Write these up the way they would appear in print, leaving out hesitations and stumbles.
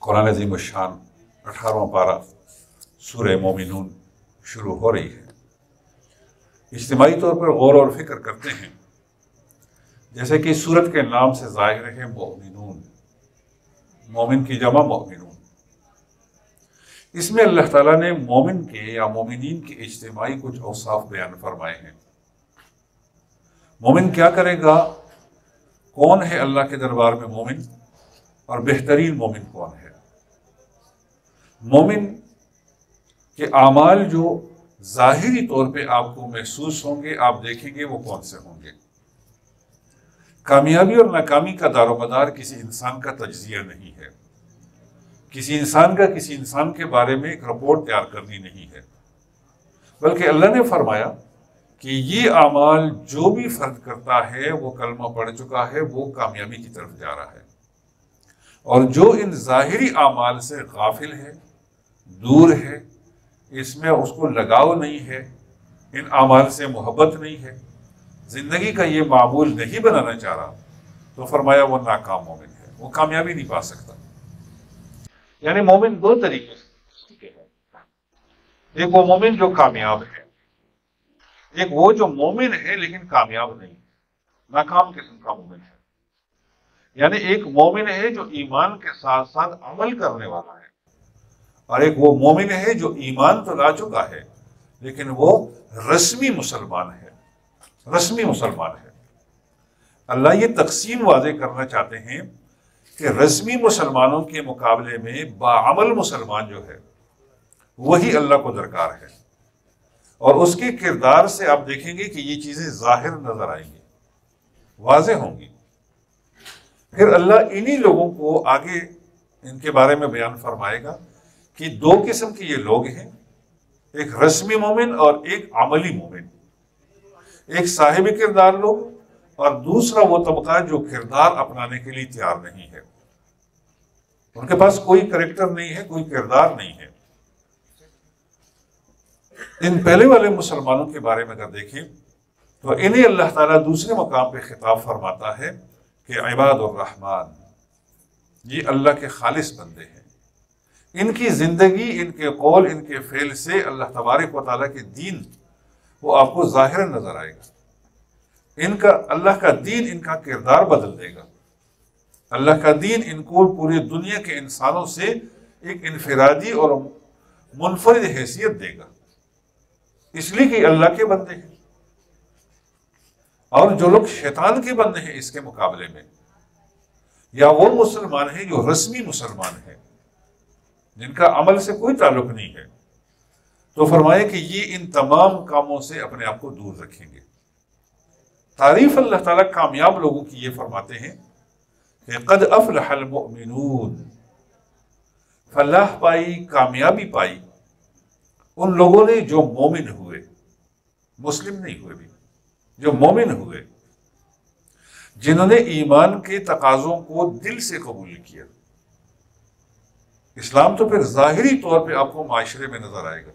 قرآن عظیم الشان 18واں پارہ سورہ مومنون شروع ہو رہی ہے۔ اجتماعی طور پر غور اور فکر کرتے ہیں، جیسے کہ سورت کے نام سے ظاہر ہے مومنون، مومن کی جمع مومنون۔ اس میں اللہ تعالیٰ نے مومن کے یا مومنین کے اجتماعی کچھ اوصاف بیان فرمائے ہیں۔ مومن کیا کرے گا، کون ہے اللہ کے دربار میں مومن، اور بہترین مومن کون ہے۔ مومن کے اعمال جو ظاہری طور پہ آپ کو محسوس ہوں گے، آپ دیکھیں گے وہ کون سے ہوں گے۔ کامیابی اور ناکامی کا دار و مدار کسی انسان کا تجزیہ نہیں ہے، کسی انسان کا کسی انسان کے بارے میں ایک رپورٹ تیار کرنی نہیں ہے، بلکہ اللہ نے فرمایا کہ یہ اعمال جو بھی فرد کرتا ہے وہ کلمہ پڑھ چکا ہے، وہ کامیابی کی طرف جا رہا ہے، اور جو ان ظاہری اعمال سے غافل ہے، دور ہے، اس میں اس کو لگاؤ نہیں ہے، ان اعمال سے محبت نہیں ہے، زندگی کا یہ معمول نہیں بنانا چاہ رہا، تو فرمایا وہ ناکام مومن ہے، وہ کامیابی نہیں پا سکتا۔ یعنی مومن دو طریقے سے ہے، ایک وہ مومن جو کامیاب ہے، ایک وہ جو مومن ہے لیکن کامیاب نہیں، ناکام قسم کا مومن ہے۔ یعنی ایک مومن ہے جو ایمان کے ساتھ ساتھ عمل کرنے والا ہے، اور ایک وہ مومن ہے جو ایمان تو لا چکا ہے لیکن وہ رسمی مسلمان ہے، رسمی مسلمان ہے۔ اللہ یہ تقسیم واضح کرنا چاہتے ہیں کہ رسمی مسلمانوں کے مقابلے میں باعمل مسلمان جو ہے وہی اللہ کو درکار ہے، اور اس کے کردار سے آپ دیکھیں گے کہ یہ چیزیں ظاہر نظر آئیں گی، واضح ہوں گی۔ پھر اللہ انہی لوگوں کو آگے ان کے بارے میں بیان فرمائے گا کہ دو قسم کے یہ لوگ ہیں، ایک رسمی مومن اور ایک عملی مومن، ایک صاحب کردار لوگ اور دوسرا وہ طبقہ جو کردار اپنانے کے لیے تیار نہیں ہے، ان کے پاس کوئی کریکٹر نہیں ہے، کوئی کردار نہیں ہے۔ ان پہلے والے مسلمانوں کے بارے میں اگر دیکھیں تو انہیں اللہ تعالیٰ دوسرے مقام پہ خطاب فرماتا ہے کہ عباد الرحمن، یہ اللہ کے خالص بندے ہیں، ان کی زندگی، ان کے قول، ان کے فعل سے اللہ تبارک و تعالیٰ کے دین وہ آپ کو ظاہر نظر آئے گا۔ ان کا اللہ کا دین ان کا کردار بدل دے گا، اللہ کا دین ان کو پوری دنیا کے انسانوں سے ایک انفرادی اور منفرد حیثیت دے گا، اس لیے کہ اللہ کے بندے ہیں۔ اور جو لوگ شیطان کے بندے ہیں اس کے مقابلے میں، یا وہ مسلمان ہیں جو رسمی مسلمان ہیں جن کا عمل سے کوئی تعلق نہیں ہے، تو فرمائے کہ یہ ان تمام کاموں سے اپنے آپ کو دور رکھیں گے۔ تعریف اللہ تعالیٰ کامیاب لوگوں کی یہ فرماتے ہیں کہ قد افلح المؤمنون، فلاح پائی، کامیابی پائی ان لوگوں نے جو مومن ہوئے، مسلم نہیں ہوئے بھی، جو مومن ہوئے، جنہوں نے ایمان کے تقاضوں کو دل سے قبول کیا۔ اسلام تو پھر ظاہری طور پہ آپ کو معاشرے میں نظر آئے گا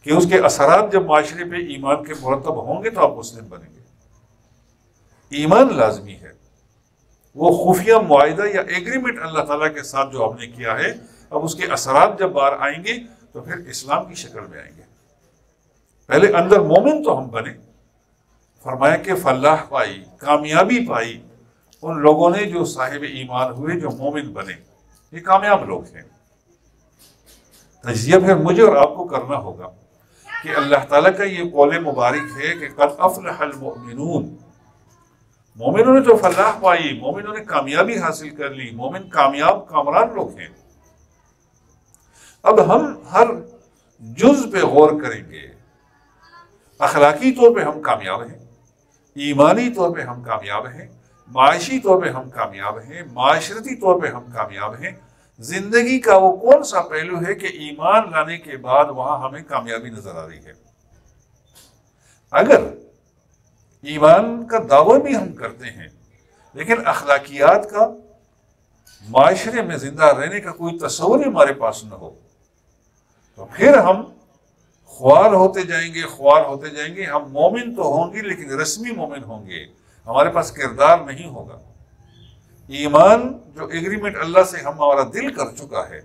کہ اس کے اثرات جب معاشرے پہ ایمان کے مرتب ہوں گے تو آپ مسلم بنیں گے۔ ایمان لازمی ہے، وہ خفیہ معاہدہ یا ایگریمنٹ اللہ تعالیٰ کے ساتھ جو آپ نے کیا ہے، اب اس کے اثرات جب باہر آئیں گے تو پھر اسلام کی شکل میں آئیں گے۔ پہلے اندر مومن تو ہم بنے، فرمایا کہ فلاح پائی، کامیابی پائی ان لوگوں نے جو صاحب ایمان ہوئے، جو مومن بنے، یہ کامیاب لوگ ہیں۔ تجزیہ پھر مجھے اور آپ کو کرنا ہوگا کہ اللہ تعالیٰ کا یہ قول مبارک ہے کہ قد افلح المؤمنون، مومنوں نے تو فلاح پائی، مومنوں نے کامیابی حاصل کر لی، مومن کامیاب کامران لوگ ہیں۔ اب ہم ہر جز پہ غور کریں گے۔ اخلاقی طور پہ ہم کامیاب ہیں، ایمانی طور پہ ہم کامیاب ہیں، معاشی طور پہ ہم کامیاب ہیں، معاشرتی طور پہ ہم کامیاب ہیں۔ زندگی کا وہ کون سا پہلو ہے کہ ایمان لانے کے بعد وہاں ہمیں کامیابی نظر آ رہی ہے؟ اگر ایمان کا دعویٰ بھی ہم کرتے ہیں لیکن اخلاقیات کا، معاشرے میں زندہ رہنے کا کوئی تصور ہمارے پاس نہ ہو، تو پھر ہم خوار ہوتے جائیں گے، خوار ہوتے جائیں گے۔ ہم مومن تو ہوں گے لیکن رسمی مومن ہوں گے، ہمارے پاس کردار نہیں ہوگا۔ ایمان جو ایگریمنٹ اللہ سے ہمارا دل کر چکا ہے،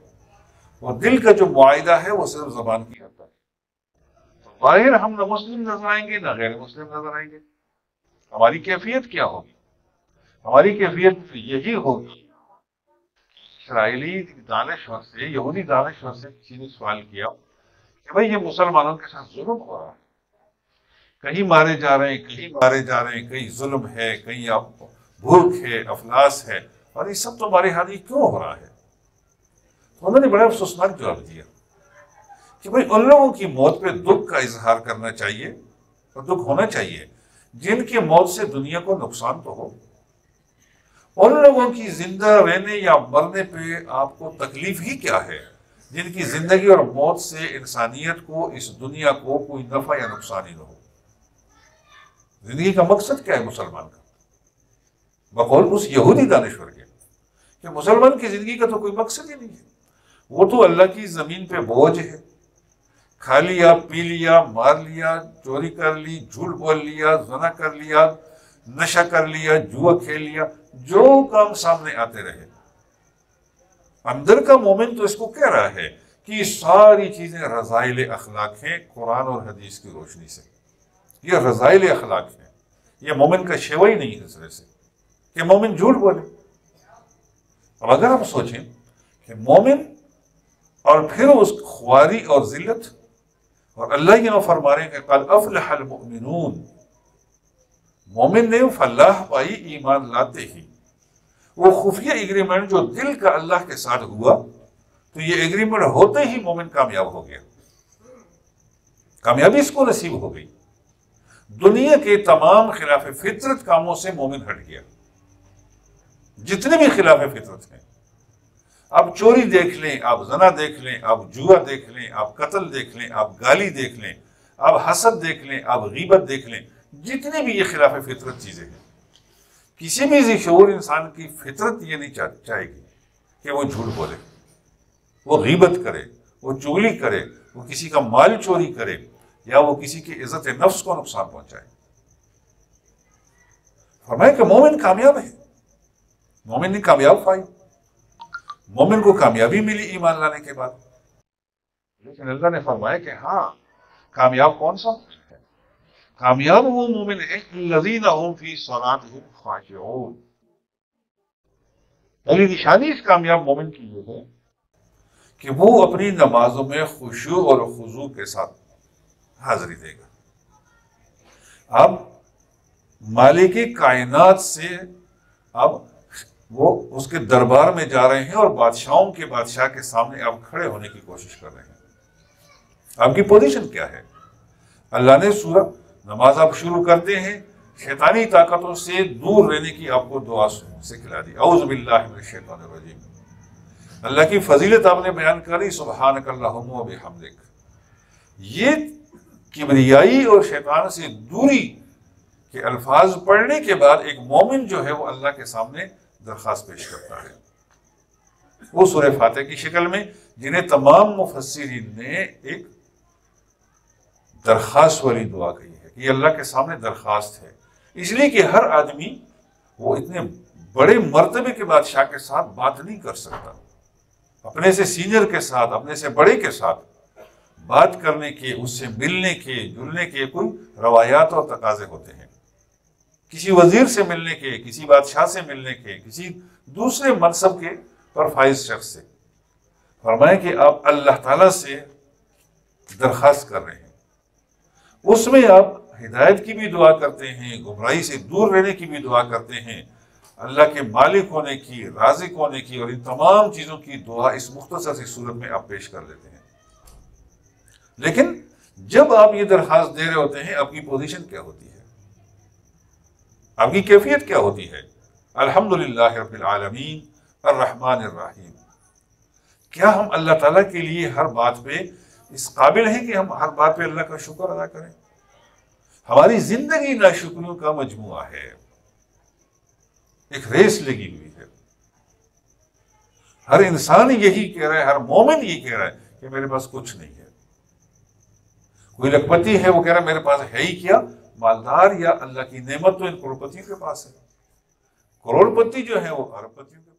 وہ دل کا جو معاہدہ ہے وہ صرف زبان کی حد ہے۔ ظاہر ہم نہ مسلم نظر آئیں گے نہ غیر مسلم نظر آئیں گے۔ ہماری کیفیت کیا ہوگی؟ ہماری کیفیت یہی ہوگی۔ اسرائیلی دانشور سے، یہودی دانشور سے کسی نے سوال کیا کہ بھائی یہ مسلمانوں کے ساتھ ظلم ہو رہا ہے، کہیں مارے جا رہے ہیں، کہیں مارے جا رہے ہیں، کہیں ظلم ہے، کہیں بھوک ہے، افلاس ہے، اور یہ سب تمہارے ہاتھ ہی کیوں ہو رہا ہے؟ تو انہوں نے بڑا افسوسناک جواب دیا کہ بھائی ان لوگوں کی موت پہ دکھ کا اظہار کرنا چاہیے اور دکھ ہونا چاہیے جن کی موت سے دنیا کو نقصان تو ہو۔ ان لوگوں کی زندہ رہنے یا مرنے پہ آپ کو تکلیف ہی کیا ہے جن کی زندگی اور موت سے انسانیت کو، اس دنیا کو کوئی نفع یا نقصان ہی نہ ہو؟ زندگی کا مقصد کیا ہے مسلمان کا؟ بقول اس یہودی دانشور کے کہ مسلمان کی زندگی کا تو کوئی مقصد ہی نہیں ہے، وہ تو اللہ کی زمین پہ بوجھ ہے، کھا لیا، پی لیا، مار لیا، چوری کر لی، جھوٹ بول لیا، زنا کر لیا، نشہ کر لیا، جوا کھیل لیا، جو کام سامنے آتے رہے۔ اندر کا مومن تو اس کو کہہ رہا ہے کہ یہ ساری چیزیں رذائل اخلاق ہیں قرآن اور حدیث کی روشنی سے، یہ رذائل اخلاق ہیں، یہ مومن کا شیوہ ہی نہیں ہے اس طرح سے کہ مومن جھوٹ بولے۔ اب اگر ہم سوچیں کہ مومن اور پھر اس خواری اور ذلت، اور اللہ یہاں فرما رہے ہیں کہ قد افلح المؤمنون، مومن نے فلاح پائی ایمان لاتے ہی۔ وہ خفیہ ایگریمنٹ جو دل کا اللہ کے ساتھ ہوا، تو یہ ایگریمنٹ ہوتے ہی مومن کامیاب ہو گیا، کامیابی اس کو نصیب ہو گئی۔ دنیا کے تمام خلاف فطرت کاموں سے مومن ہٹ گیا، جتنے بھی خلاف فطرت ہیں۔ آپ چوری دیکھ لیں، آپ زنا دیکھ لیں، آپ جوا دیکھ لیں، آپ قتل دیکھ لیں، آپ گالی دیکھ لیں، آپ حسد دیکھ لیں، آپ غیبت دیکھ لیں، جتنے بھی یہ خلاف فطرت چیزیں ہیں، کسی بھی ذی شعور انسان کی فطرت یہ نہیں چاہے گی کہ وہ جھوٹ بولے، وہ غیبت کرے، وہ چغلی کرے، وہ کسی کا مال چوری کرے، یا وہ کسی کی عزت نفس کو نقصان پہنچائے۔ فرمایا کہ مومن کامیاب ہے، مومن نے کامیاب پائی، مومن کو کامیابی ملی ایمان لانے کے بعد۔ لیکن اللہ نے فرمایا کہ ہاں، کامیاب کون سا ہے؟ کامیاب وہ مومن ہے الذین هم فی صلاتهم خاشعون۔ پہلی نشانی اس کامیاب مومن کی یہ ہے کہ وہ اپنی نمازوں میں خشوع اور خضوع کے ساتھ حاضری دے گا۔ اب مالک کائنات سے اب وہ اس کے دربار میں جا رہے ہیں اور بادشاہوں کے بادشاہ کے سامنے آپ کھڑے ہونے کی کوشش کر رہے ہیں۔ آپ کی پوزیشن کیا ہے؟ اللہ نے سورہ نماز آپ شروع کرتے ہیں، شیطانی طاقتوں سے دور رہنے کی آپ کو دعا سکھلا دی، اعوذ باللہ من الشیطان الرجیم۔ اللہ کی فضیلت آپ نے بیان کری، سبحانک اللہم و بحمدک۔ یہ کبریائی اور شیطان سے دوری کے الفاظ پڑھنے کے بعد ایک مومن جو ہے وہ اللہ کے سامنے درخواست پیش کرتا ہے، وہ سورہ فاتح کی شکل میں، جنہیں تمام مفسرین نے ایک درخواست والی دعا کہی ہے کہ یہ اللہ کے سامنے درخواست ہے، اس لیے کہ ہر آدمی وہ اتنے بڑے مرتبے کے بادشاہ کے ساتھ بات نہیں کر سکتا۔ اپنے سے سینئر کے ساتھ، اپنے سے بڑے کے ساتھ بات کرنے کے، اس سے ملنے کے، جلنے کے کوئی روایات اور تقاضے ہوتے ہیں۔ کسی وزیر سے ملنے کے، کسی بادشاہ سے ملنے کے، کسی دوسرے منصب کے پر فائز شخص سے، فرمائیں کہ آپ اللہ تعالیٰ سے درخواست کر رہے ہیں، اس میں آپ ہدایت کی بھی دعا کرتے ہیں، گمراہی سے دور رہنے کی بھی دعا کرتے ہیں، اللہ کے مالک ہونے کی، رازق ہونے کی، اور ان تمام چیزوں کی دعا اس مختصر سی صورت میں آپ پیش کر لیتے ہیں۔ لیکن جب آپ یہ درخواست دے رہے ہوتے ہیں، آپ کی پوزیشن کیا ہوتی ہے؟ آپ کی کیفیت کیا ہوتی ہے؟ الحمدللہ رب العالمین الرحمن الرحیم۔ کیا ہم اللہ تعالیٰ کے لیے ہر بات پہ اس قابل ہیں کہ ہم ہر بات پہ اللہ کا شکر ادا کریں؟ ہماری زندگی ناشکریوں کا مجموعہ ہے، ایک ریس لگی ہوئی ہے۔ ہر انسان یہی کہہ رہا ہے، ہر مومن یہی کہہ رہا ہے کہ میرے پاس کچھ نہیں ہے۔ کوئی لکھپتی ہے، وہ کہہ رہا ہے میرے پاس ہے ہی کیا، مالدار یا اللہ کی نعمت تو ان کروڑپتیوں کے پاس ہے۔ کروڑ پتی جو ہیں وہ ارب پتیوں کے